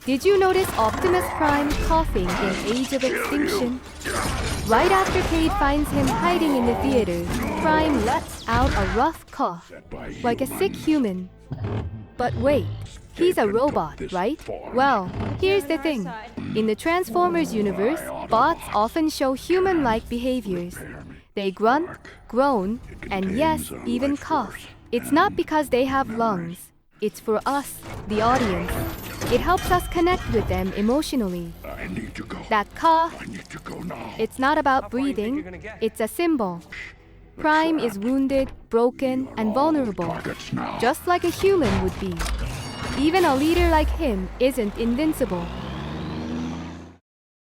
Did you notice Optimus Prime coughing in Age of Extinction? Right after Cade finds him hiding in the theater, Prime lets out a rough cough, like a sick human. But wait, he's a robot, right? Well, here's the thing. In the Transformers universe, bots often show human-like behaviors. They grunt, groan, and yes, even cough. It's not because they have lungs. It's for us, the audience. It helps us connect with them emotionally. I need to go. That cough, I need to go now. it's not about breathing, it's a symbol. Prime is wounded, broken, and vulnerable, Targets now. just like a human would be. Even a leader like him isn't invincible.